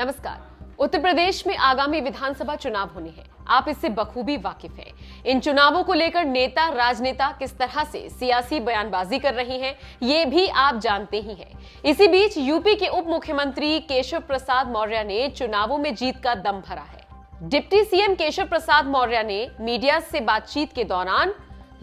नमस्कार। उत्तर प्रदेश में आगामी विधानसभा चुनाव होने हैं। आप इससे बखूबी वाकिफ हैं। इन चुनावों को लेकर नेता राजनेता किस तरह से सियासी बयानबाजी कर रही हैं, ये भी आप जानते ही हैं। इसी बीच यूपी के उप मुख्यमंत्री केशव प्रसाद मौर्य ने चुनावों में जीत का दम भरा है। डिप्टी सीएम केशव प्रसाद मौर्य ने मीडिया से बातचीत के दौरान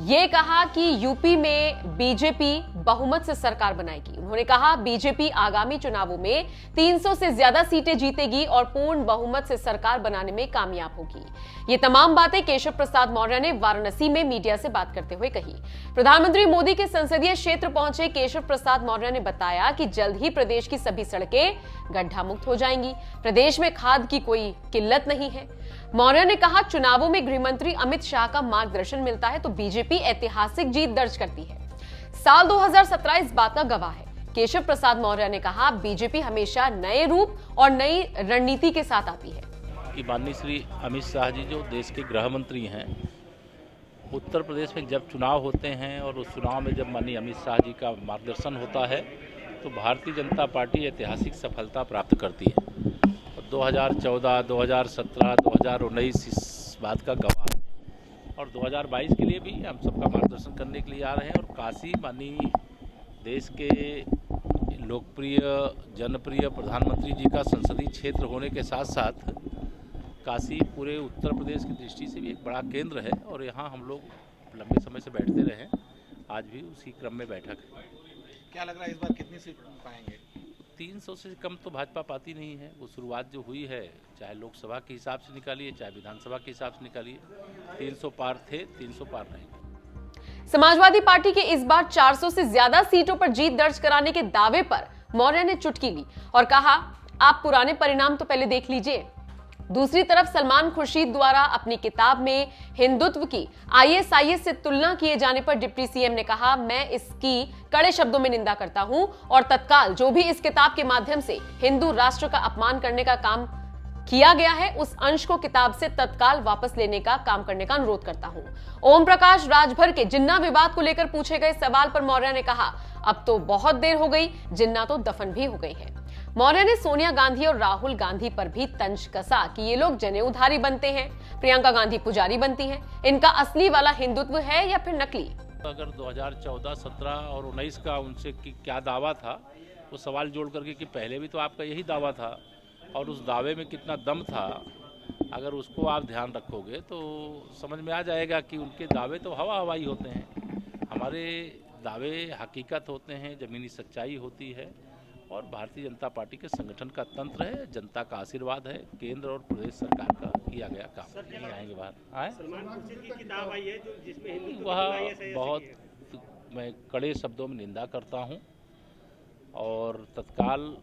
ये कहा कि यूपी में बीजेपी बहुमत से सरकार बनाएगी। उन्होंने कहा बीजेपी आगामी चुनावों में 300 से ज्यादा सीटें जीतेगी और पूर्ण बहुमत से सरकार बनाने में कामयाब होगी। ये तमाम बातें केशव प्रसाद मौर्य ने वाराणसी में मीडिया से बात करते हुए कही। प्रधानमंत्री मोदी के संसदीय क्षेत्र पहुंचे केशव प्रसाद मौर्य ने बताया कि जल्द ही प्रदेश की सभी सड़कें गड्ढा मुक्त हो जाएंगी। प्रदेश में खाद की कोई किल्लत नहीं है। मौर्य ने कहा चुनावों में गृहमंत्री अमित शाह का मार्गदर्शन मिलता है तो बीजेपी ऐतिहासिक जीत दर्ज करती है। साल 2017 इस बात का गवाह है। केशव प्रसाद मौर्य ने कहा बीजेपी हमेशा नए रूप और नई रणनीति के साथ आती है। माननीय श्री अमित शाह जी जो देश के गृह मंत्री हैं, उत्तर प्रदेश में जब चुनाव होते हैं और उस चुनाव में जब माननीय अमित शाह जी का मार्गदर्शन होता है तो भारतीय जनता पार्टी ऐतिहासिक सफलता प्राप्त करती है। 2014, 2017, 2019 इस बात का गवाह है और 2022 के लिए भी हम सबका मार्गदर्शन करने के लिए आ रहे हैं। और काशी माननीय देश के लोकप्रिय जनप्रिय प्रधानमंत्री जी का संसदीय क्षेत्र होने के साथ साथ काशी पूरे उत्तर प्रदेश की दृष्टि से भी एक बड़ा केंद्र है और यहाँ हम लोग लंबे समय से बैठते रहे हैं। आज भी उसी क्रम में बैठक है। क्या लग रहा है इस बार कितनी सीट पाएंगे? 300 से कम तो भाजपा पाती नहीं है। वो शुरुआत जो हुई है, चाहे लोकसभा के हिसाब से निकालिए चाहे विधानसभा के हिसाब से निकालिए, 300 पार थे, 300 पार नहीं। समाजवादी पार्टी के इस बार 400 से ज्यादा सीटों पर जीत दर्ज कराने के दावे पर मौर्य ने चुटकी ली और कहा आप पुराने परिणाम तो पहले देख लीजिए। दूसरी तरफ सलमान खुर्शीद द्वारा अपनी किताब में हिंदुत्व की आईएसआईएस से तुलना किए जाने पर डिप्टी सीएम ने कहा मैं इसकी कड़े शब्दों में निंदा करता हूं और तत्काल जो भी इस किताब के माध्यम से हिंदू राष्ट्र का अपमान करने का काम किया गया है उस अंश को किताब से तत्काल वापस लेने का काम करने का अनुरोध करता हूं। ओम प्रकाश राजभर के जिन्ना विवाद को लेकर पूछे गए सवाल पर मौर्य ने कहा अब तो बहुत देर हो गई, जिन्ना तो दफन भी हो गई है। मौर्य ने सोनिया गांधी और राहुल गांधी पर भी तंज कसा कि ये लोग जनेऊधारी बनते हैं, प्रियंका गांधी पुजारी बनती हैं। इनका असली वाला हिंदुत्व है या फिर नकली? अगर 2014, 17 और 19 का उनसे क्या दावा था वो सवाल जोड़ करके कि पहले भी तो आपका यही दावा था और उस दावे में कितना दम था, अगर उसको आप ध्यान रखोगे तो समझ में आ जाएगा कि उनके दावे तो हवा हवाई होते हैं। हमारे दावे हकीकत होते हैं, ज़मीनी सच्चाई होती है और भारतीय जनता पार्टी के संगठन का तंत्र है, जनता का आशीर्वाद है, केंद्र और प्रदेश सरकार का किया गया काम। नहीं आएंगे बाहर सलमान खुर्शीद की किताब आई है जो जिसमें हिंदुत्व वह बहुत मैं कड़े शब्दों में निंदा करता हूं और तत्काल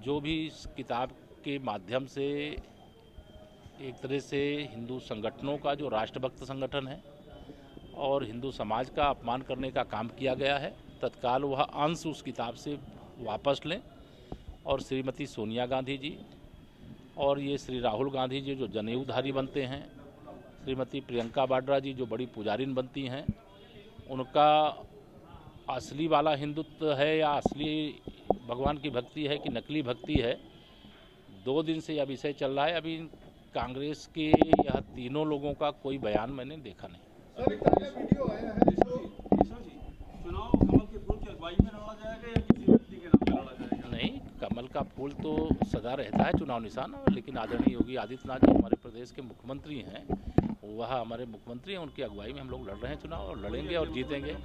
जो भी इस किताब के माध्यम से एक तरह से हिंदू संगठनों का जो राष्ट्रभक्त संगठन है और हिंदू समाज का अपमान करने का काम किया गया है, तत्काल वह अंश उस किताब से वापस लें और श्रीमती सोनिया गांधी जी और ये श्री राहुल गांधी जी जो जनेऊधारी बनते हैं, श्रीमती प्रियंका वाड्रा जी जो बड़ी पुजारिन बनती हैं, उनका असली वाला हिंदुत्व है या असली भगवान की भक्ति है कि नकली भक्ति है। 2 दिन से यह विषय चल रहा है। अभी कांग्रेस के यह तीनों लोगों का कोई बयान मैंने देखा नहीं। सर, एक ताज़ा वीडियो आया है चुनाव कमल के फूल की अगुवाई में लड़ा जाएगा या किसी व्यक्ति के नाम पे लड़ा जाएगा? नहीं, कमल का फूल तो सदा रहता है चुनाव निशान, लेकिन आदरणीय योगी आदित्यनाथ जी हमारे प्रदेश के मुख्यमंत्री हैं, वह हमारे मुख्यमंत्री हैं, उनकी अगुवाई में हम लोग लड़ रहे हैं चुनाव और लड़ेंगे और जीतेंगे।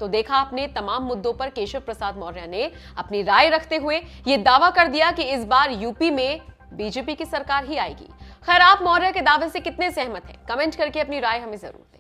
तो देखा आपने, तमाम मुद्दों पर केशव प्रसाद मौर्य ने अपनी राय रखते हुए ये दावा कर दिया कि इस बार यूपी में बीजेपी की सरकार ही आएगी। खैर, आप मौर्य के दावे से कितने सहमत हैं? कमेंट करके अपनी राय हमें जरूर दें।